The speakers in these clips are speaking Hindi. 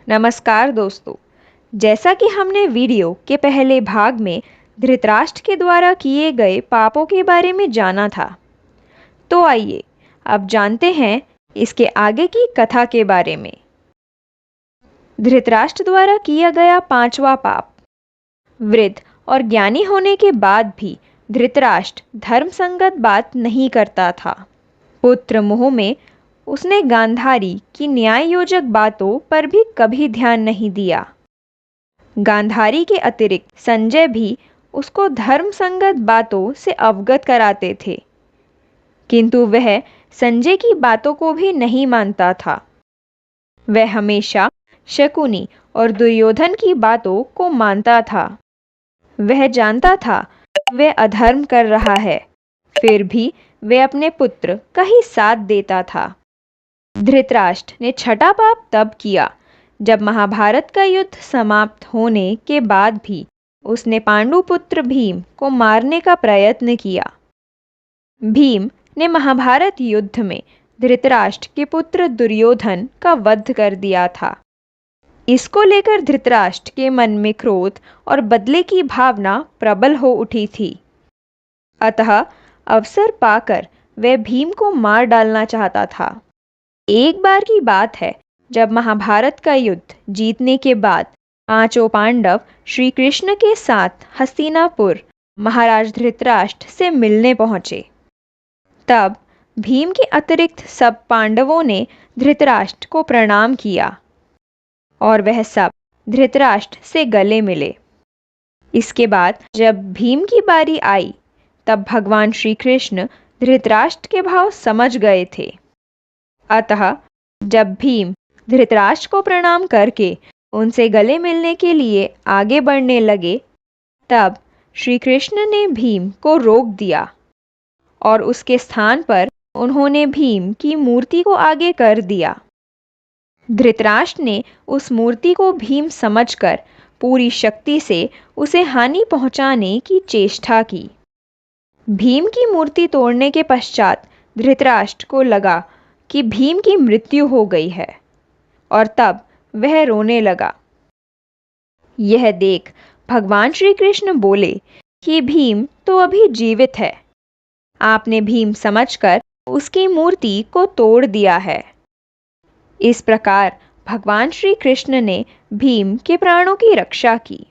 नमस्कार दोस्तों। जैसा कि हमने वीडियो के पहले भाग में धृतराष्ट्र के द्वारा किए गए पापों के बारे में जाना था, तो आइए अब जानते हैं इसके आगे की कथा के बारे में। धृतराष्ट्र द्वारा किया गया पांचवा पाप। वृद्ध और ज्ञानी होने के बाद भी धृतराष्ट्र धर्मसंगत बात नहीं करता था। पुत्र मोह में उसने गांधारी की न्याय योजक बातों पर भी कभी ध्यान नहीं दिया। गांधारी के अतिरिक्त संजय भी उसको धर्मसंगत बातों से अवगत कराते थे, किंतु वह संजय की बातों को भी नहीं मानता था। वह हमेशा शकुनी और दुर्योधन की बातों को मानता था। वह जानता था वह अधर्म कर रहा है, फिर भी वह अपने पुत्र का ही साथ देता था। धृतराष्ट्र ने छठा पाप तब किया जब महाभारत का युद्ध समाप्त होने के बाद भी उसने पांडुपुत्र भीम को मारने का प्रयत्न किया। भीम ने महाभारत युद्ध में धृतराष्ट्र के पुत्र दुर्योधन का वध कर दिया था। इसको लेकर धृतराष्ट्र के मन में क्रोध और बदले की भावना प्रबल हो उठी थी। अतः अवसर पाकर वह भीम को मार डालना चाहता था। एक बार की बात है जब महाभारत का युद्ध जीतने के बाद पांचों पांडव श्री कृष्ण के साथ हस्तिनापुर महाराज धृतराष्ट्र से मिलने पहुंचे। तब भीम के अतिरिक्त सब पांडवों ने धृतराष्ट्र को प्रणाम किया और वह सब धृतराष्ट्र से गले मिले। इसके बाद जब भीम की बारी आई तब भगवान श्री कृष्ण धृतराष्ट्र के भाव समझ गए थे। अतः जब भीम धृतराष्ट्र को प्रणाम करके उनसे गले मिलने के लिए आगे बढ़ने लगे, तब श्री कृष्ण ने भीम को रोक दिया और उसके स्थान पर उन्होंने भीम की मूर्ति को आगे कर दिया। धृतराष्ट्र ने उस मूर्ति को भीम समझकर पूरी शक्ति से उसे हानि पहुंचाने की चेष्टा की। भीम की मूर्ति तोड़ने के पश्चात धृतराष्ट्र को लगा कि भीम की मृत्यु हो गई है और तब वह रोने लगा। यह देख भगवान श्री कृष्ण बोले कि भीम तो अभी जीवित है। आपने भीम समझकर उसकी मूर्ति को तोड़ दिया है। इस प्रकार भगवान श्री कृष्ण ने भीम के प्राणों की रक्षा की।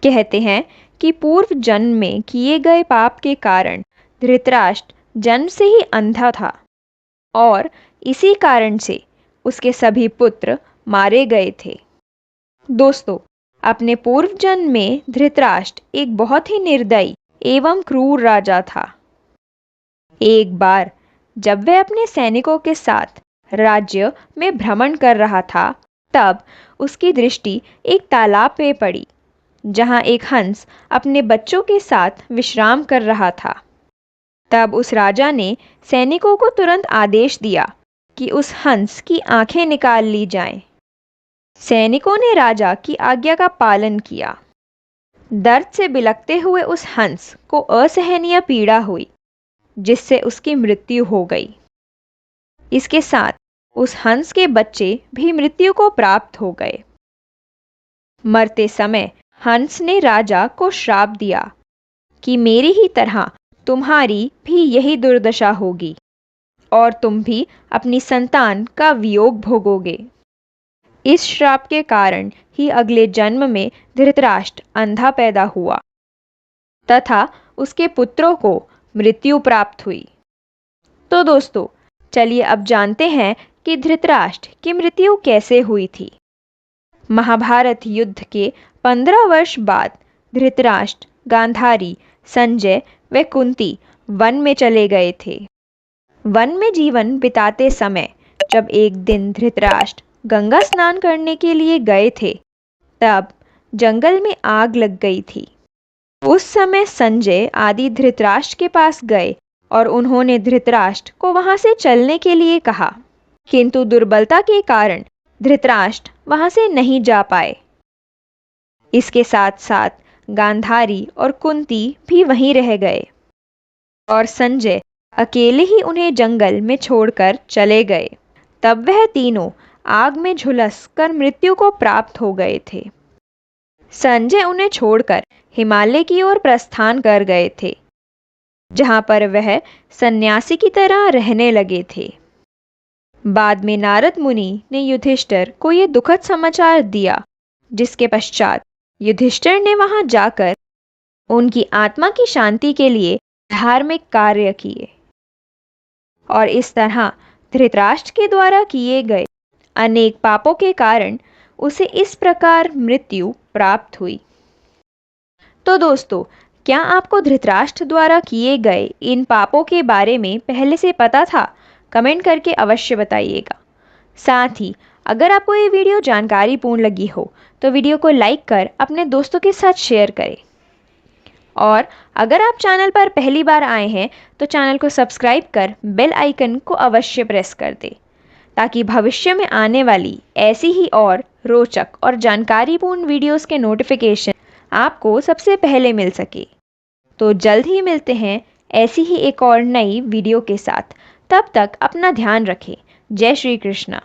कहते हैं कि पूर्व जन्म में किए गए पाप के कारण धृतराष्ट्र जन्म से ही अंधा था और इसी कारण से उसके सभी पुत्र मारे गए थे। दोस्तों, अपने पूर्व जन्म में धृतराष्ट्र एक बहुत ही निर्दयी एवं क्रूर राजा था। एक बार जब वह अपने सैनिकों के साथ राज्य में भ्रमण कर रहा था, तब उसकी दृष्टि एक तालाब पे पड़ी जहां एक हंस अपने बच्चों के साथ विश्राम कर रहा था। तब उस राजा ने सैनिकों को तुरंत आदेश दिया कि उस हंस की आंखें निकाल ली जाएं। सैनिकों ने राजा की आज्ञा का पालन किया। दर्द से बिलखते हुए उस हंस को असहनीय पीड़ा हुई, जिससे उसकी मृत्यु हो गई। इसके साथ उस हंस के बच्चे भी मृत्यु को प्राप्त हो गए। मरते समय हंस ने राजा को श्राप दिया कि मेरी ही तरह तुम्हारी भी यही दुर्दशा होगी और तुम भी अपनी संतान का वियोग भोगोगे। इस श्राप के कारण ही अगले जन्म में धृतराष्ट्र अंधा पैदा हुआ तथा उसके पुत्रों को मृत्यु प्राप्त हुई। तो दोस्तों, चलिए अब जानते हैं कि धृतराष्ट्र की मृत्यु कैसे हुई थी। महाभारत युद्ध के 15 वर्ष बाद धृतराष्ट्र, गांधारी, संजय व कुंती वन में चले गए थे। वन में जीवन बिताते समय जब एक दिन धृतराष्ट्र गंगा स्नान करने के लिए गए थे, तब जंगल में आग लग गई थी। उस समय संजय आदि धृतराष्ट्र के पास गए और उन्होंने धृतराष्ट्र को वहां से चलने के लिए कहा, किंतु दुर्बलता के कारण धृतराष्ट्र वहां से नहीं जा पाए। इसके साथ साथ गांधारी और कुंती भी वहीं रह गए और संजय अकेले ही उन्हें जंगल में छोड़कर चले गए। तब वह तीनों आग में झुलस कर मृत्यु को प्राप्त हो गए थे। संजय उन्हें छोड़कर हिमालय की ओर प्रस्थान कर गए थे, जहां पर वह सन्यासी की तरह रहने लगे थे। बाद में नारद मुनि ने युधिष्ठिर को यह दुखद समाचार दिया, जिसके पश्चात युधिष्ठिर ने वहां जाकर उनकी आत्मा की शांति के लिए धार्मिक कार्य किए और इस तरह धृतराष्ट्र के द्वारा किए गए अनेक पापों के कारण उसे इस प्रकार मृत्यु प्राप्त हुई। तो दोस्तों, क्या आपको धृतराष्ट्र द्वारा किए गए इन पापों के बारे में पहले से पता था? कमेंट करके अवश्य बताइएगा। साथ ही अगर आपको ये वीडियो जानकारीपूर्ण लगी हो तो वीडियो को लाइक कर अपने दोस्तों के साथ शेयर करें। और अगर आप चैनल पर पहली बार आए हैं तो चैनल को सब्सक्राइब कर बेल आइकन को अवश्य प्रेस कर दें, ताकि भविष्य में आने वाली ऐसी ही और रोचक और जानकारीपूर्ण वीडियोस के नोटिफिकेशन आपको सबसे पहले मिल सके। तो जल्द ही मिलते हैं ऐसी ही एक और नई वीडियो के साथ। तब तक अपना ध्यान रखें। जय श्री कृष्णा।